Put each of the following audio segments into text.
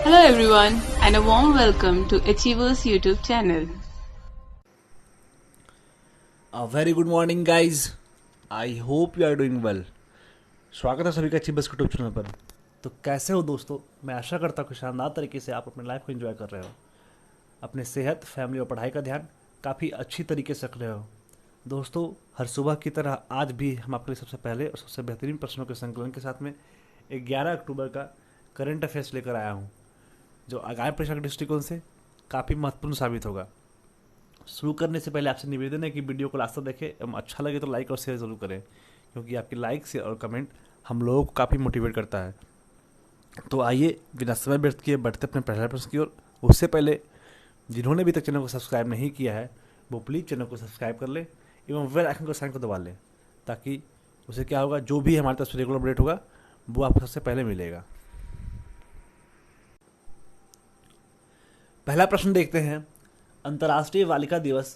Hello everyone and a warm welcome to Achievers YouTube channel. A very good morning guys. I hope you are doing well. स्वागत है सभी का achievers YouTube channel पर। तो कैसे हो दोस्तों? मैं आशा करता हूँ कि शानदार तरीके से आप अपने लाइफ को एंजॉय कर रहे हो, अपने सेहत, फैमिली और पढ़ाई का ध्यान काफ़ी अच्छी तरीके से रख रहे हो। दोस्तों, हर सुबह की तरह आज भी हम आपके लिए सबसे पहले और सबसे बेहतरीन प्रश्नों के संकलन के साथ में 11 अक्टूबर का करंट अफेयर्स लेकर आया हूँ, जो आगामी परीक्षा के दृष्टिकोण से काफ़ी महत्वपूर्ण साबित होगा। शुरू करने से पहले आपसे निवेदन है कि वीडियो को लास्ट तक देखें एवं अच्छा लगे तो लाइक और शेयर ज़रूर करें, क्योंकि आपकी लाइक शेयर और कमेंट हम लोगों को काफ़ी मोटिवेट करता है। तो आइए बिना समय व्यर्थ किए बढ़ते अपने पहले प्रश्न की ओर। उससे पहले जिन्होंने अभी तक चैनल को सब्सक्राइब नहीं किया है वो प्लीज़ चैनल को सब्सक्राइब कर ले एवं बेल आइकन को साइन को दबा लें, ताकि उसे क्या होगा, जो भी हमारे तरफ से रेगुलर अपडेट होगा वो आपको सबसे पहले मिलेगा। पहला प्रश्न देखते हैं, अंतर्राष्ट्रीय बालिका दिवस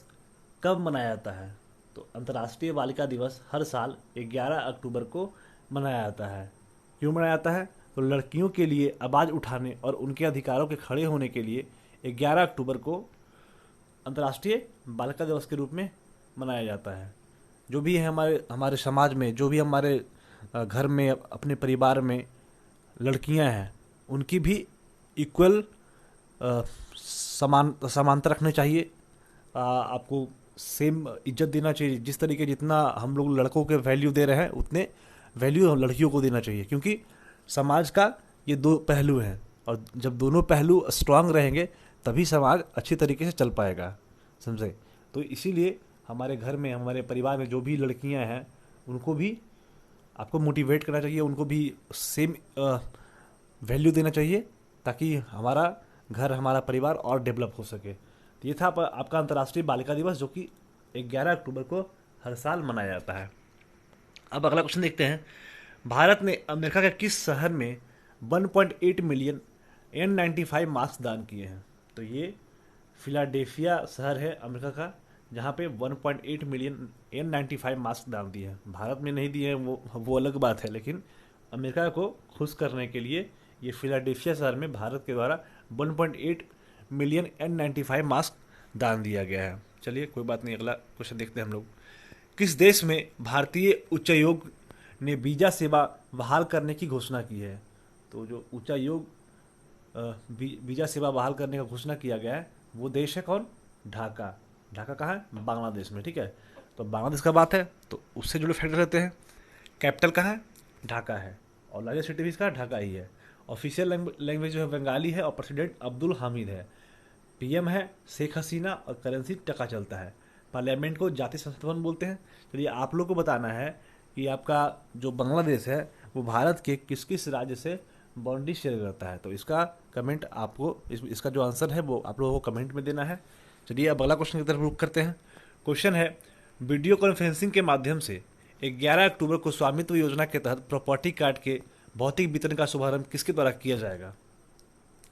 कब मनाया जाता है? तो अंतर्राष्ट्रीय बालिका दिवस हर साल 11 अक्टूबर को मनाया जाता है। क्यों मनाया जाता है? तो लड़कियों के लिए आवाज़ उठाने और उनके अधिकारों के खड़े होने के लिए 11 अक्टूबर को अंतर्राष्ट्रीय बालिका दिवस के रूप में मनाया जाता है। जो भी है हमारे समाज में, जो भी हमारे घर में, अपने परिवार में लड़कियां हैं, उनकी भी इक्वल समानता रखनी चाहिए। आपको सेम इज्जत देना चाहिए। जिस तरीके जितना हम लोग लड़कों के वैल्यू दे रहे हैं उतने वैल्यू लड़कियों को देना चाहिए, क्योंकि समाज का ये दो पहलू हैं और जब दोनों पहलू स्ट्रांग रहेंगे तभी समाज अच्छी तरीके से चल पाएगा, समझे? तो इसीलिए हमारे घर में, हमारे परिवार में जो भी लड़कियां हैं उनको भी आपको मोटिवेट करना चाहिए, उनको भी सेम वैल्यू देना चाहिए, ताकि हमारा घर, हमारा परिवार और डेवलप हो सके। तो ये था आपका अंतर्राष्ट्रीय बालिका दिवस, जो कि 11 अक्टूबर को हर साल मनाया जाता है। अब अगला क्वेश्चन देखते हैं, भारत ने अमेरिका के किस शहर में 1.8 मिलियन N95 मास्क दान किए हैं? तो ये फिलाडेल्फिया शहर है अमेरिका का, जहाँ पे 1.8 मिलियन N95 मास्क दान दिए हैं। भारत में नहीं दिए हैं वो अलग बात है, लेकिन अमेरिका को खुश करने के लिए ये फिलाडेल्फिया शहर में भारत के द्वारा 1.8 मिलियन N95 मास्क दान दिया गया है। चलिए कोई बात नहीं, अगला क्वेश्चन देखते हैं हम लोग। किस देश में भारतीय उच्चायोग ने वीज़ा सेवा बहाल करने की घोषणा की है? तो जो उच्चायोग वीज़ा सेवा बहाल करने का घोषणा किया गया है वो देश है कौन? ढाका। ढाका कहाँ है? बांग्लादेश में, ठीक है। तो बांग्लादेश का बात है तो उससे जुड़े फैक्टर रहते हैं। कैपिटल कहाँ है? ढाका है। और लार्जेस्ट सिटी भी इसका ढाका ही है। ऑफिशियल लैंग्वेज जो है बंगाली है और प्रेसिडेंट अब्दुल हामिद है। पीएम है शेख हसीना और करेंसी टका चलता है। पार्लियामेंट को जातीय संसद भवन बोलते हैं। चलिए आप लोग को बताना है कि आपका जो बांग्लादेश है वो भारत के किस किस राज्य से बाउंड्री शेयर करता है। तो इसका कमेंट आपको इसका जो आंसर है वो आप लोगों को कमेंट में देना है। चलिए अब अगला क्वेश्चन की तरफ रुख करते हैं। क्वेश्चन है, वीडियो कॉन्फ्रेंसिंग के माध्यम से 11 अक्टूबर को स्वामित्व योजना के तहत प्रॉपर्टी कार्ड के भौतिक वितरण का शुभारंभ किसके द्वारा किया जाएगा?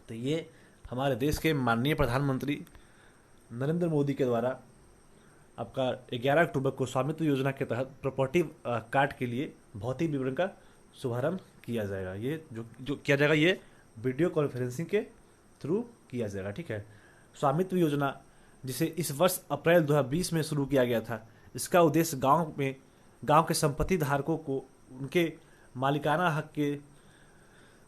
तो ये हमारे देश के माननीय प्रधानमंत्री नरेंद्र मोदी के द्वारा आपका 11 अक्टूबर को स्वामित्व योजना के तहत प्रॉपर्टी कार्ड के लिए भौतिक विवरण का शुभारंभ किया जाएगा। ये जो किया जाएगा ये वीडियो कॉन्फ्रेंसिंग के थ्रू किया जाएगा, ठीक है। स्वामित्व योजना जिसे इस वर्ष अप्रैल 2020 में शुरू किया गया था, इसका उद्देश्य गांव के संपत्ति धारकों को उनके मालिकाना हक के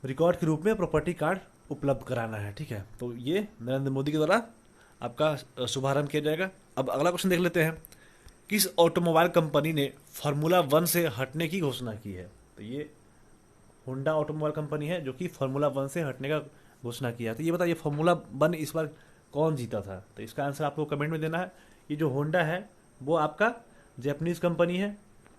रिकॉर्ड के रूप में प्रॉपर्टी कार्ड उपलब्ध कराना है, ठीक है। तो ये नरेंद्र मोदी के द्वारा आपका शुभारंभ किया जाएगा। अब अगला क्वेश्चन देख लेते हैं, किस ऑटोमोबाइल कंपनी ने फार्मूला 1 से हटने की घोषणा की है? तो ये होंडा ऑटोमोबाइल कंपनी है जो कि फार्मूला 1 से हटने का घोषणा किया। तो ये बताइए फार्मूला 1 इस बार कौन जीता था? तो इसका आंसर आपको कमेंट में देना है। ये जो होंडा है वो आपका जापानीज कंपनी है।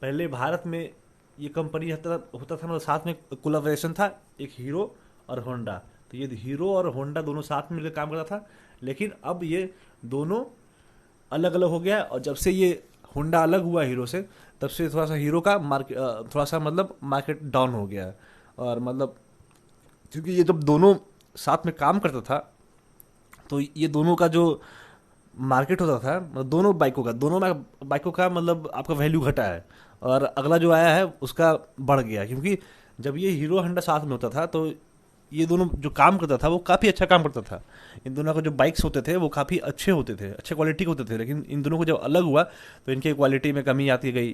पहले भारत में ये कंपनी होता था, मतलब साथ में कोलैबोरेशन था, एक हीरो और होंडा। तो ये हीरो और होंडा दोनों साथ में मिलकर काम करता था, लेकिन अब ये दोनों अलग अलग हो गया है। और जब से ये होंडा अलग हुआ हीरो से, तब से थोड़ा सा हीरो का मार्केट डाउन हो गया है। और मतलब क्योंकि ये जब दोनों साथ में काम करता था तो ये दोनों का जो मार्केट होता था, दोनों बाइकों का मतलब आपका वैल्यू घटा है और अगला जो आया है उसका बढ़ गया। क्योंकि जब ये हीरो होंडा साथ में होता था तो ये दोनों जो काम करता था वो काफ़ी अच्छा काम करता था। इन दोनों का जो बाइक्स होते थे वो काफ़ी अच्छे होते थे, अच्छे क्वालिटी के होते थे, लेकिन इन दोनों को जब अलग हुआ तो इनके क्वालिटी में कमी आती गई।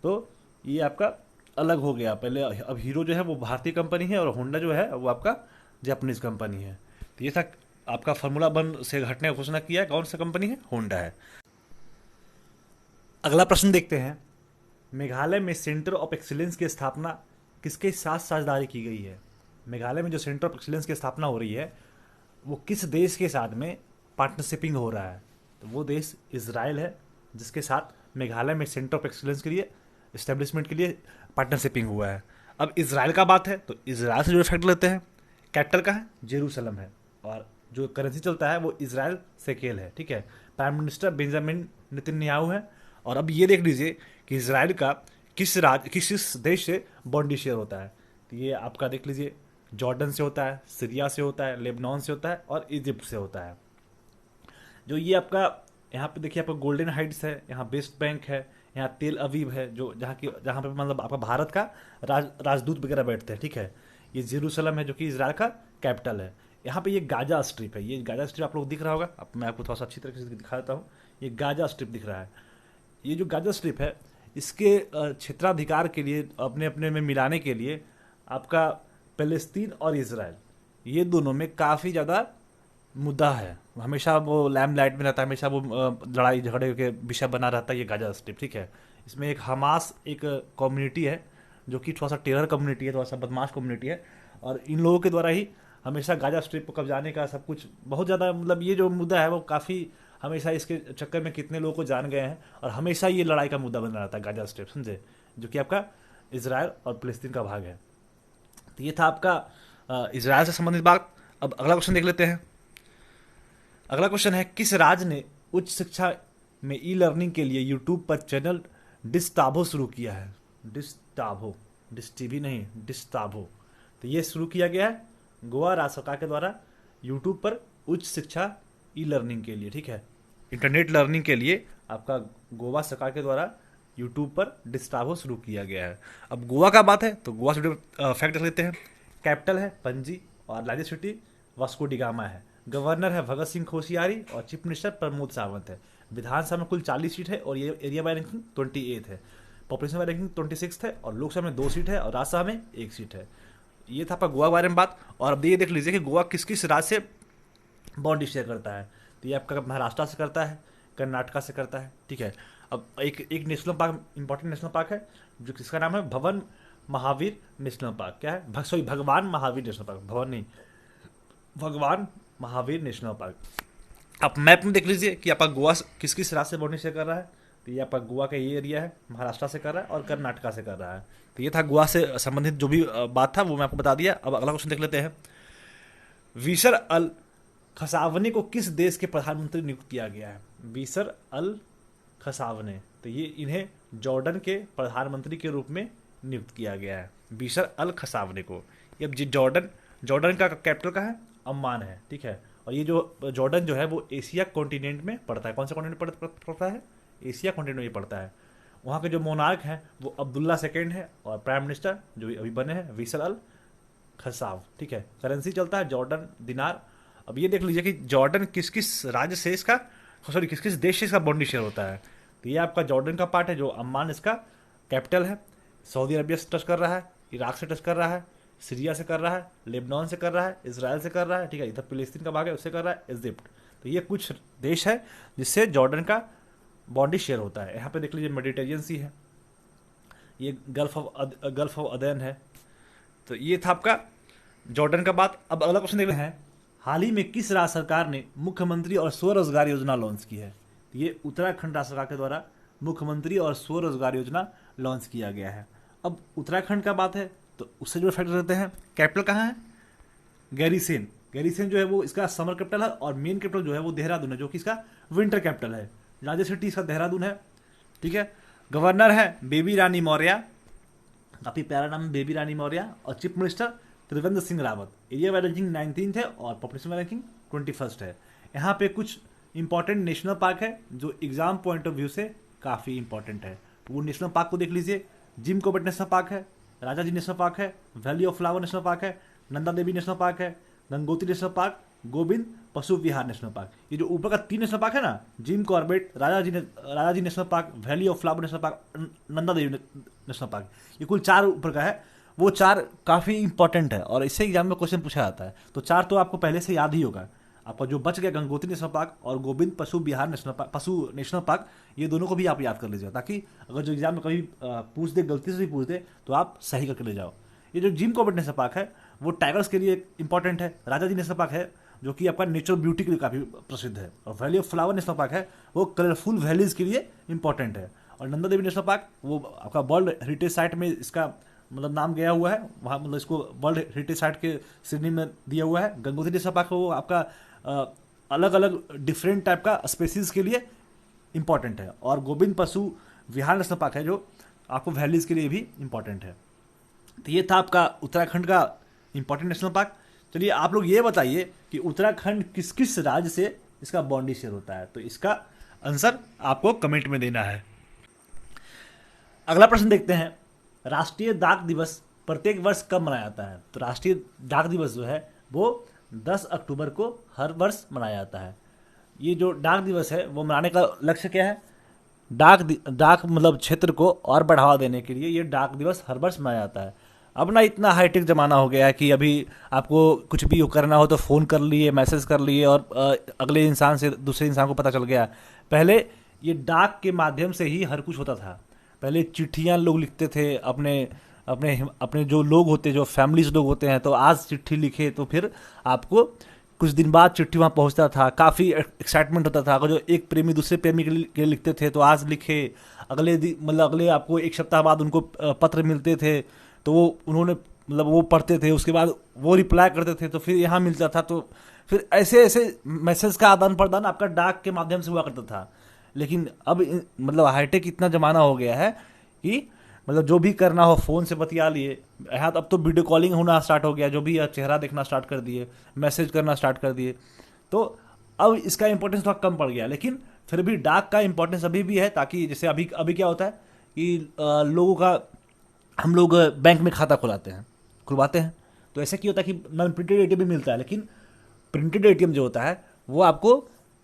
तो ये आपका अलग हो गया। पहले अब हीरो जो है वो भारतीय कंपनी है और होंडा जो है वो आपका जापानीज कंपनी है। तो ये था आपका फार्मूला वन से हटने का घोषणा किया है। कौन सा कंपनी है? होंडा है। अगला प्रश्न देखते हैं, मेघालय में सेंटर ऑफ एक्सीलेंस की स्थापना किसके साथ साझेदारी की गई है? मेघालय में जो सेंटर ऑफ एक्सीलेंस की स्थापना हो रही है वो किस देश के साथ में पार्टनरशिपिंग हो रहा है? तो वो देश इजराइल है, जिसके साथ मेघालय में सेंटर ऑफ एक्सीलेंस के लिए इस्टेब्लिशमेंट के लिए पार्टनरशिपिंग हुआ है। अब इजराइल का बात है तो इजराइल से जो फैक्ट लेते हैं, कैपिटल का है जेरूसलम है, और जो करेंसी चलता है वो इजराइल सेकेल है। ठीक है, प्राइम मिनिस्टर बेंजामिन नेतन्याहू है। और अब ये देख लीजिए कि इजराइल का किस देश से बॉन्डी शेयर होता है। तो ये आपका देख लीजिए, जॉर्डन से होता है, सीरिया से होता है, लेबनान से होता है और इजिप्ट से होता है। जो ये आपका यहाँ पे देखिए, आपका गोल्डन हाइट्स है, यहाँ वेस्ट बैंक है, यहाँ तेल अवीव है, जो जहाँ पे मतलब आपका भारत का राजदूत वगैरह बैठते हैं। ठीक है, ये जेरूसलम है जो कि इजराइल का कैपिटल है। यहाँ पे ये गाजा स्ट्रिप है, ये गाजा स्ट्रिप आप लोग दिख रहा होगा। अब मैं आपको थोड़ा सा अच्छी तरीके से दिखा देता हूँ। ये गाजा स्ट्रिप दिख रहा है। ये जो गाजा स्ट्रिप है, इसके क्षेत्राधिकार के लिए अपने अपने में मिलाने के लिए आपका फिलिस्तीन और इजराइल, ये दोनों में काफ़ी ज़्यादा मुद्दा है। हमेशा वो लैमलाइट में रहता है, हमेशा वो लड़ाई झगड़े के विषय बना रहता है ये गाजा स्ट्रिप। ठीक है, इसमें एक हमास एक कम्युनिटी है जो कि थोड़ा सा टेरर कम्युनिटी है, थोड़ा सा बदमाश कम्युनिटी है, और इन लोगों के द्वारा ही हमेशा गाजा स्ट्रिप को कब्जाने का सब कुछ बहुत ज़्यादा, मतलब ये जो मुद्दा है वो काफ़ी, हमेशा इसके चक्कर में कितने लोगों को जान गए हैं, और हमेशा ये लड़ाई का मुद्दा बना रहता है गाजा स्ट्रिप, समझे, जो कि आपका इजराइल और फिलिस्तीन का भाग है। तो ये था आपका इजराइल से संबंधित बात। अब अगला क्वेश्चन देख लेते हैं। अगला क्वेश्चन है, किस राज्य ने उच्च शिक्षा में ई लर्निंग के लिए यूट्यूब पर चैनल डिस्टाभो शुरू किया है? डिस्टाभो, डिस्टीवी नहीं, डिस्टाभो। तो ये शुरू किया गया है गोवा राज्य सरकार के द्वारा यूट्यूब पर उच्च शिक्षा ई लर्निंग के लिए। ठीक है, इंटरनेट लर्निंग के लिए आपका गोवा सरकार के द्वारा यूट्यूब पर डिस्टाभो शुरू किया गया है। अब गोवा का बात है तो गोवा से फैक्ट देख लेते हैं। कैपिटल है पणजी और largest city Vasco D gamma है। गवर्नर है भगत सिंह कोश्यारी और चीफ मिनिस्टर प्रमोद सावंत है। विधानसभा में कुल 40 सीट है और ये एरिया बाय रैंकिंग 28 है। पॉपुलेशन बाय रैंकिंग 26 है और लोकसभा में 2 सीट है और राज्यसभा में 1 सीट है। ये था आपका गोवा के बारे में बात। और अब ये देख लीजिए कि गोवा किस किस राज्य से बॉन्ड शेयर करता है। तो ये आपका महाराष्ट्र से करता है, कर्नाटका से करता है। ठीक है, अब एक national park, important national park है जो जिसका नाम है भवन महावीर नेशनल पार्क। क्या है? सॉरी, भगवान महावीर नेशनल पार्क, भवन नहीं, भगवान महावीर नेशनल पार्क। आप मैप में देख लीजिए कि आपका गोवा किस किस राज्य से बॉन्ड शेयर कर रहा है। तो ये आपका गोवा का ये एरिया है, महाराष्ट्र से कर रहा है और कर्नाटका से कर रहा है। तो ये था गोवा से संबंधित जो भी बात था वो मैं आपको बता दिया। अब अगला क्वेश्चन देख लेते हैं। विशर अल खसावने को किस देश के प्रधानमंत्री नियुक्त किया गया है? विशर अल खसावने, तो ये इन्हें जॉर्डन के प्रधानमंत्री के रूप में नियुक्त किया गया है, बिशर अल खसावने को। अब जॉर्डन का कैपिटल का है? अम्मान है। ठीक है, और ये जो जॉर्डन जो है वो एशिया कॉन्टिनेंट में पड़ता है। कौन सा कॉन्टिनेंट पड़ता है? एशिया कॉन्टिनेंट में पड़ता है। वहाँ के जो मोनार्क हैं वो अब्दुल्ला सेकेंड है और प्राइम मिनिस्टर जो अभी बने हैं विशर अल खसाव। ठीक है, करेंसी चलता है जॉर्डन दिनार। अब ये देख लीजिए कि जॉर्डन किस किस राज्य से इसका, सॉरी, किस किस देश से इसका बॉन्डी शेयर होता है। तो ये आपका जॉर्डन का पार्ट है, जो अम्मान इसका कैपिटल है। सऊदी अरबिया से टच कर रहा है, इराक से टच कर रहा है, सीरिया से कर रहा है, लेबनान से कर रहा है, इजराइल से कर रहा है। ठीक है, इधर फिलिस्तीन का भाग है उससे कर रहा है, इजिप्ट। तो ये कुछ देश है जिससे जॉर्डन का बॉन्डी शेयर होता है। यहाँ पे देख लीजिए मेडिटेरियन सी है, ये गल्फ ऑफ अदन है। तो ये था आपका जॉर्डन का बात। अब अगला क्वेश्चन देखते हैं, हाल ही में किस राज्य सरकार ने मुख्यमंत्री और स्वरोजगार योजना लॉन्च की है? ये उत्तराखंड राज्य सरकार के द्वारा मुख्यमंत्री और स्वरोजगार योजना लॉन्च किया गया है। अब उत्तराखंड का बात है तो उससे जो फैक्ट रहते हैं, कैपिटल कहाँ है? गैरीसेन। गैरीसेन जो है वो इसका समर कैपिटल है और मेन कैपिटल जो है वो देहरादून है, जो कि इसका विंटर कैपिटल है। लार्जेस्ट सिटी इसका देहरादून है। ठीक है, गवर्नर है बेबी रानी मौर्य, काफी प्यारा नाम बेबी रानी मौर्य, और chief minister Trivendra Singh Rawat. Area bye ranking 19th है और पॉपुलेशन बाय रैंकिंग 21st है। यहाँ पे कुछ इंपॉर्टेंट नेशनल पार्क है जो एग्जाम पॉइंट ऑफ व्यू से काफ़ी इंपॉर्टेंट है। वो नेशनल पार्क को देख लीजिए। जिम कॉर्बेट नेशनल पार्क है, राजा जी नेशनल पार्क है, valley of flower national park है, नंदा देवी नेशनल पार्क है, गंगोत्री नेशनल पार्क, गोविंद पशु विहार नेशनल पार्क। ये जो ऊपर का 3 नेशनल पार्क है ना, Jim Corbett, Rajaji national park, valley of flower national park, Nanda Devi national park, ये कुल 4 ऊपर का है। वो 4 काफ़ी इंपॉर्टेंट है और इससे एग्जाम में क्वेश्चन पूछा जाता है। तो 4 तो आपको पहले से याद ही होगा। आपका जो बच गया गंगोत्री नेशनल पार्क और गोविंद पशु विहार नेशनल पार्क, पशु नेशनल पार्क, ये दोनों को भी आप याद कर लीजिए, ताकि अगर जो एग्जाम में कभी पूछ दे, गलती से भी पूछ दे, तो आप सही करके ले जाओ। ये जो जिम कॉर्बेट नेशनल पार्क है वो टाइगर्स के लिए इंपॉर्टेंट है। राजाजी नेशनल पार्क है जो कि आपका नेचुरल ब्यूटी के लिए काफ़ी प्रसिद्ध है। और valley of flower national park है वो कलरफुल वैलीज के लिए इंपॉर्टेंट है। और नंदा देवी नेशनल पार्क वो आपका वर्ल्ड हेरिटेज साइट में इसका मतलब नाम गया हुआ है, वहाँ मतलब इसको वर्ल्ड हेरिटेज साइट के श्रेणी में दिया हुआ है। गंगोत्री नेशनल पार्क वो आपका अलग अलग डिफरेंट टाइप का स्पेसीज के लिए इंपॉर्टेंट है। और गोविंद पशु विहार नेशनल पार्क है जो आपको वैलीज के लिए भी इंपॉर्टेंट है। तो ये था आपका उत्तराखंड का इंपॉर्टेंट नेशनल पार्क। चलिए आप लोग ये बताइए कि उत्तराखंड किस किस राज्य से इसका बाउंड्री शेयर होता है। तो इसका आंसर आपको कमेंट में देना है। अगला प्रश्न देखते हैं, राष्ट्रीय डाक दिवस प्रत्येक वर्ष कब मनाया जाता है। तो राष्ट्रीय डाक दिवस जो है वो 10 अक्टूबर को हर वर्ष मनाया जाता है। ये जो डाक दिवस है वो मनाने का लक्ष्य क्या है, डाक मतलब क्षेत्र को और बढ़ावा देने के लिए ये डाक दिवस हर वर्ष मनाया जाता है। अब ना इतना हाईटेक ज़माना हो गया है कि अभी आपको कुछ भी करना हो तो फ़ोन कर लिए, मैसेज कर लिए और अगले इंसान से दूसरे इंसान को पता चल गया। पहले ये डाक के माध्यम से ही हर कुछ होता था। पहले चिट्ठियाँ लोग लिखते थे अपने अपने अपने जो लोग होते, जो फैमिलीज लोग होते हैं, तो आज चिट्ठी लिखे तो फिर आपको कुछ दिन बाद चिट्ठी वहाँ पहुँचता था। काफ़ी एक्साइटमेंट होता था। अगर जो एक प्रेमी दूसरे प्रेमी के लिए लिखते थे तो आज लिखे, अगले आपको 1 सप्ताह बाद उनको पत्र मिलते थे, तो वो उन्होंने मतलब वो पढ़ते थे, उसके बाद वो रिप्लाई करते थे, तो फिर यहाँ मिलता था। तो फिर ऐसे ऐसे मैसेज का आदान प्रदान आपका डाक के माध्यम से हुआ करता था। लेकिन अब मतलब हाईटेक इतना ज़माना हो गया है कि मतलब जो भी करना हो फ़ोन से बतिया लिए। यहाँ तो अब तो वीडियो कॉलिंग होना स्टार्ट हो गया, जो भी चेहरा देखना स्टार्ट कर दिए, मैसेज करना स्टार्ट कर दिए। तो अब इसका इंपॉर्टेंस थोड़ा कम पड़ गया, लेकिन फिर भी डाक का इंपॉर्टेंस अभी भी है। ताकि जैसे अभी अभी क्या होता है कि लोगों का हम लोग बैंक में खाता खुलवाते हैं, तो ऐसा क्या होता है कि नॉन प्रिंटेड एटीएम भी मिलता है, लेकिन प्रिंटेड एटीएम जो होता है वो आपको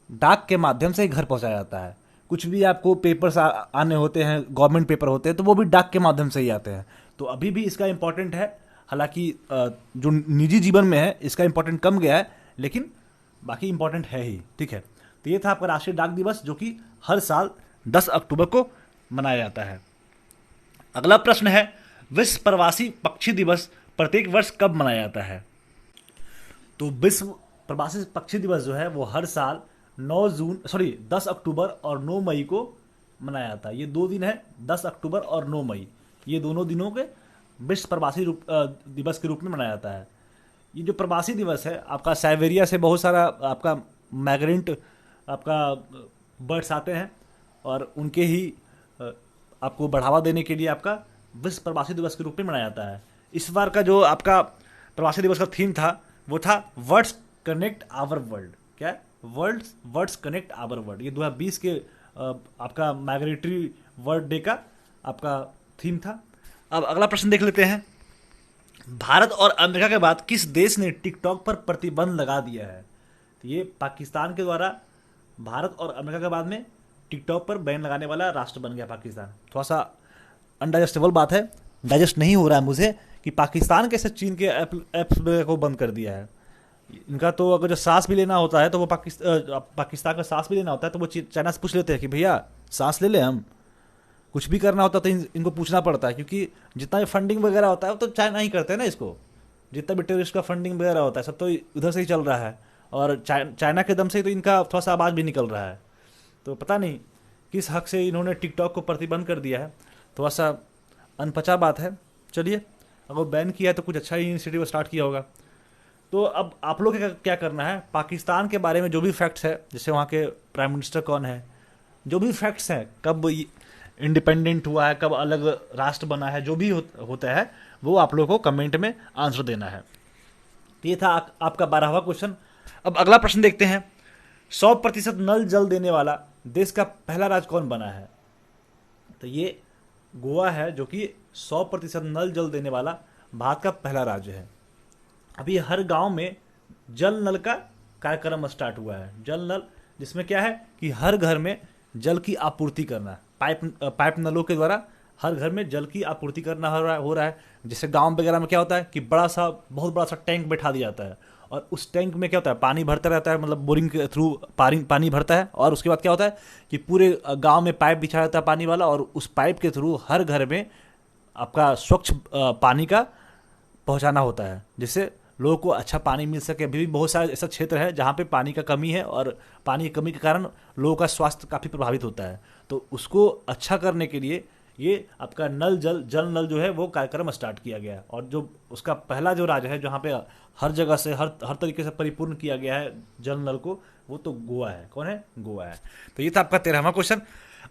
डाक के माध्यम से घर पहुंचाया जाता है। कुछ भी आपको पेपर्स आने होते हैं, गवर्नमेंट पेपर होते हैं, तो वो भी डाक के माध्यम से ही आते हैं। तो अभी भी इसका इंपॉर्टेंट है। हालांकि जो निजी जीवन में है इसका इंपॉर्टेंट कम गया है, लेकिन बाकी इंपॉर्टेंट है ही। ठीक है, तो ये था आपका राष्ट्रीय डाक दिवस जो कि हर साल 10 अक्टूबर को मनाया जाता है। अगला प्रश्न है, विश्व प्रवासी पक्षी दिवस प्रत्येक वर्ष कब मनाया जाता है। तो विश्व प्रवासी पक्षी दिवस जो है वो हर साल 10 अक्टूबर और 9 मई को मनाया जाता है। ये 2 दिन है, 10 अक्टूबर और 9 मई, ये दोनों दिनों के विश्व प्रवासी दिवस के रूप में मनाया जाता है। ये जो प्रवासी दिवस है आपका साइबेरिया से बहुत सारा आपका माइग्रेंट आपका बर्ड्स आते हैं और उनके ही आपको बढ़ावा देने के लिए आपका विश्व प्रवासी दिवस के रूप में मनाया जाता है। इस बार का जो आपका प्रवासी दिवस का थीम था वो था वर्ड्स कनेक्ट आवर वर्ल्ड। क्या है? Words connect our world. ये 2020 के आपका माइग्रेटरी वर्ल्ड डे का आपका थीम था। अब अगला प्रश्न देख लेते हैं, भारत और अमेरिका के बाद किस देश ने टिकटॉक पर प्रतिबंध लगा दिया है। तो ये पाकिस्तान के द्वारा भारत और अमेरिका के बाद में टिकटॉक पर बैन लगाने वाला राष्ट्र बन गया पाकिस्तान। थोड़ा सा अनडाइजेस्टेबल बात है, डाइजेस्ट नहीं हो रहा है मुझे कि पाकिस्तान कैसे चीन के ऐप्स को बंद कर दिया है। इनका तो अगर जो सांस भी लेना होता है तो वो पाकिस्तान का सांस भी लेना होता है तो वो चाइना से पूछ लेते हैं कि भैया सांस ले ले। हम कुछ भी करना होता है तो इनको पूछना पड़ता है, क्योंकि जितना भी फंडिंग वगैरह होता है वो तो चाइना ही करते हैं ना इसको। जितना भी टेररिस्ट का फंडिंग वगैरह होता है सब तो उधर से ही चल रहा है, और चाइना के दम से ही तो इनका थोड़ा सा आवाज़ भी निकल रहा है। तो पता नहीं किस हक से इन्होंने टिकटॉक को प्रतिबंध कर दिया है, थोड़ा सा अनपचा बात है। चलिए, अगर बैन किया है तो कुछ अच्छा ही इनिशिएटिव स्टार्ट किया होगा। तो अब आप लोग क्या करना है, पाकिस्तान के बारे में जो भी फैक्ट्स है, जैसे वहाँ के प्राइम मिनिस्टर कौन है, जो भी फैक्ट्स हैं, कब इंडिपेंडेंट हुआ है, कब अलग राष्ट्र बना है, जो भी होता है वो आप लोगों को कमेंट में आंसर देना है। तो ये था आपका 12वां क्वेश्चन। अब अगला प्रश्न देखते हैं, 100% नल जल देने वाला देश का पहला राज्य कौन बना है। तो ये गोवा है जो कि 100% नल जल देने वाला भारत का पहला राज्य है। अभी हर गांव में जल नल का कार्यक्रम स्टार्ट हुआ है। जल नल, जिसमें क्या है कि हर घर में जल की आपूर्ति करना, पाइप नलों के द्वारा हर घर में जल की आपूर्ति करना हो रहा है। जैसे गांव वगैरह में क्या होता है कि बहुत बड़ा सा टैंक बैठा दिया जाता है, और उस टैंक में क्या होता है, पानी भरता रहता है, मतलब बोरिंग के थ्रू पानी भरता है, और उसके बाद क्या होता है कि पूरे गांव में पाइप बिछाया जाता है पानी वाला, और उस पाइप के थ्रू हर घर में आपका स्वच्छ पानी का पहुंचाना होता है, जिससे लोगों को अच्छा पानी मिल सके। अभी भी बहुत सारे ऐसा क्षेत्र है जहाँ पे पानी का कमी है, और पानी की कमी के कारण लोगों का स्वास्थ्य काफ़ी प्रभावित होता है। तो उसको अच्छा करने के लिए ये आपका जल नल जो है वो कार्यक्रम स्टार्ट किया गया है। और जो उसका पहला जो राज्य है जहाँ पे हर जगह से हर तरीके से परिपूर्ण किया गया है जल नल को, वो तो गोवा है। कौन है? गोवा है। तो ये था आपका 13वां क्वेश्चन।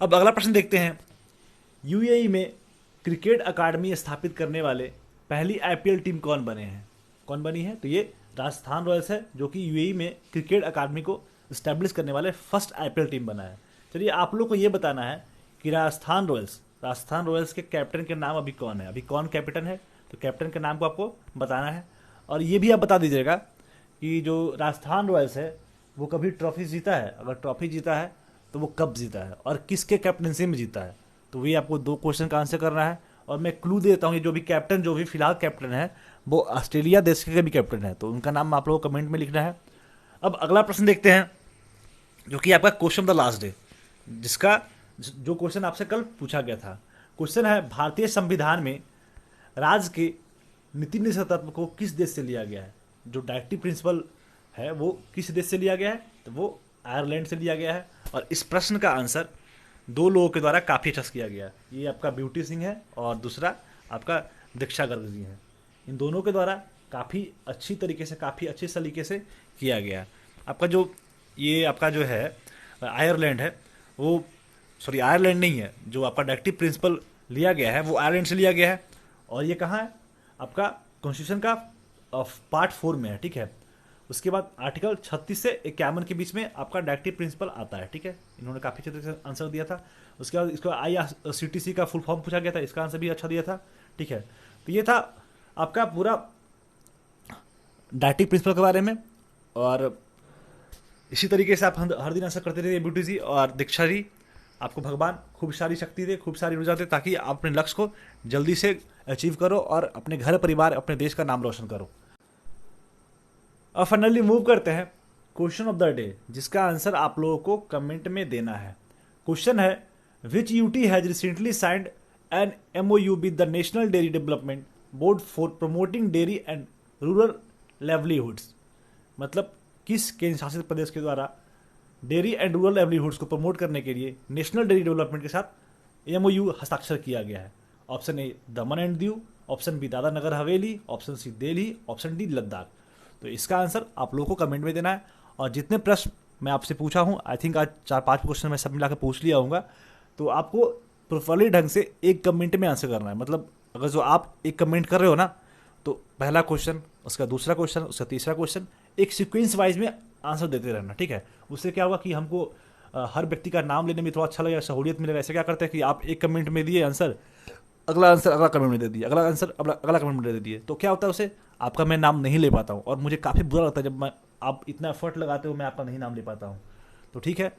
अब अगला प्रश्न देखते हैं। यूएई में क्रिकेट अकादमी स्थापित करने वाले पहली आईपीएल टीम कौन बने हैं? कौन बनी है? तो ये राजस्थान रॉयल्स है, जो कि यूएई में क्रिकेट अकादमी को स्टैब्लिश करने वाले फर्स्ट आईपीएल टीम बना है। चलिए आप लोग को ये बताना है कि राजस्थान रॉयल्स के कैप्टन के नाम अभी कौन है, अभी कौन कैप्टन है। तो कैप्टन के नाम को आपको बताना है, और ये भी आप बता दीजिएगा कि जो राजस्थान रॉयल्स है वो कभी ट्रॉफी जीता है, अगर ट्रॉफी जीता है तो वो कब जीता है और किसके कैप्टनसी में जीता है। तो वही आपको 2 क्वेश्चन का आंसर करना है। और मैं क्लू देता हूँ, ये जो भी फिलहाल कैप्टन है वो ऑस्ट्रेलिया देश के भी कैप्टन है, तो उनका नाम आप लोगों को कमेंट में लिखना है। अब अगला प्रश्न देखते हैं, जो कि आपका क्वेश्चन द लास्ट डे, जिसका जो क्वेश्चन आपसे कल पूछा गया था। क्वेश्चन है, भारतीय संविधान में राज्य के नीति निषेध तत्व को किस देश से लिया गया है? जो डायरेक्टिव प्रिंसिपल है वो किस देश से लिया गया है? तो वो आयरलैंड से लिया गया है। और इस प्रश्न का आंसर 2 लोगों के द्वारा काफ़ी अच्छा किया गया। ये आपका ब्यूटी सिंह है और दूसरा आपका दीक्षा गर्ग जी है। इन दोनों के द्वारा काफ़ी अच्छी तरीके से किया गया। आपका जो है आयरलैंड है, वो सॉरी आयरलैंड नहीं है, जो आपका डायरेक्टिव प्रिंसिपल लिया गया है वो आयरलैंड से लिया गया है। और ये कहाँ है? आपका कॉन्स्टिट्यूशन का पार्ट 4 में है, ठीक है। उसके बाद आर्टिकल 36 से 51 के बीच में आपका डायरेक्टिव प्रिंसिपल आता है, ठीक है। इन्होंने काफ़ी अच्छे तरीके से आंसर दिया था। उसके बाद इसको IRCTC का फुल फॉर्म पूछा गया था, इसका आंसर भी अच्छा दिया था, ठीक है। तो ये था आपका पूरा डायरेक्टिव प्रिंसिपल के बारे में। और इसी तरीके से आप हर दिन आंसर करते रहिए ब्यूटी जी और दीक्षा जी। आपको भगवान खूब सारी शक्ति दे, खूब सारी ऊर्जा दे, ताकि आप अपने लक्ष्य को जल्दी से अचीव करो और अपने घर परिवार अपने देश का नाम रोशन करो। अब फाइनली मूव करते हैं क्वेश्चन ऑफ द डे, जिसका आंसर आप लोगों को कमेंट में देना है। क्वेश्चन है, which UT has recently signed an MOU with the national dairy development board for promoting dairy and rural livelihoods. मतलब किस केंद्र शासित प्रदेश के द्वारा डेयरी एंड रूरल लाइवलीहुड्स को प्रमोट करने के लिए नेशनल डेयरी डेवलपमेंट के साथ MOU हस्ताक्षर किया गया है? Option A Daman and Diu, option B Dadra Nagar Haveli, option C Delhi, option D Ladakh. तो इसका आंसर आप लोगों को कमेंट में देना है। और जितने प्रश्न मैं आपसे पूछा हूँ, आई थिंक आज 4-5 क्वेश्चन मैं सब मिला के पूछ लिया हूँगा, तो आपको प्रोपरली ढंग से एक कमेंट में आंसर करना है। मतलब अगर जो आप एक कमेंट कर रहे हो ना, तो पहला क्वेश्चन, उसका दूसरा क्वेश्चन, उसका तीसरा क्वेश्चन, एक सीक्वेंस वाइज में आंसर देते रहना, ठीक है। उससे क्या होगा कि हमको हर व्यक्ति का नाम लेने में थोड़ा अच्छा लगेगा, सहूलियत मिलेगा। ऐसे क्या करते हैं कि आप एक कमेंट में दिए आंसर, अगला कमेंट में दे दिए, अगला आंसर अगला कमेंट में दे दिए, तो क्या होता है उससे आपका मैं नाम नहीं ले पाता हूँ, और मुझे काफ़ी बुरा लगता है जब आप इतना एफर्ट लगाते हो, मैं आपका नहीं नाम ले पाता हूँ। तो ठीक है,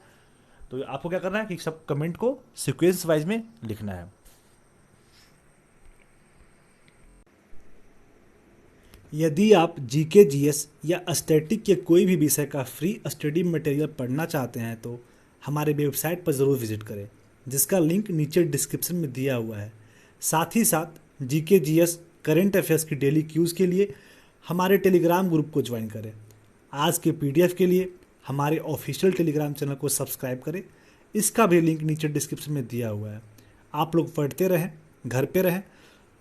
तो आपको क्या करना है कि सब कमेंट को सीक्वेंस वाइज में लिखना है। यदि आप GK GS या स्टैटिक के कोई भी विषय का फ्री स्टडी मटेरियल पढ़ना चाहते हैं तो हमारे वेबसाइट पर ज़रूर विजिट करें, जिसका लिंक नीचे डिस्क्रिप्शन में दिया हुआ है। साथ ही साथ GK GS करंट अफेयर्स की डेली क्यूज़ के लिए हमारे टेलीग्राम ग्रुप को ज्वाइन करें। आज के PDF के लिए हमारे ऑफिशियल टेलीग्राम चैनल को सब्सक्राइब करें, इसका भी लिंक नीचे डिस्क्रिप्शन में दिया हुआ है। आप लोग पढ़ते रहें, घर पे रहें,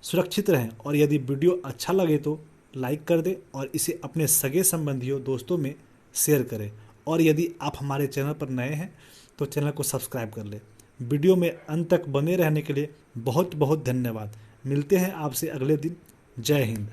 सुरक्षित रहें, और यदि वीडियो अच्छा लगे तो लाइक कर दें और इसे अपने सगे संबंधियों दोस्तों में शेयर करें। और यदि आप हमारे चैनल पर नए हैं तो चैनल को सब्सक्राइब कर लें। वीडियो में अंत तक बने रहने के लिए बहुत बहुत धन्यवाद। मिलते हैं आपसे अगले दिन। जय हिंद।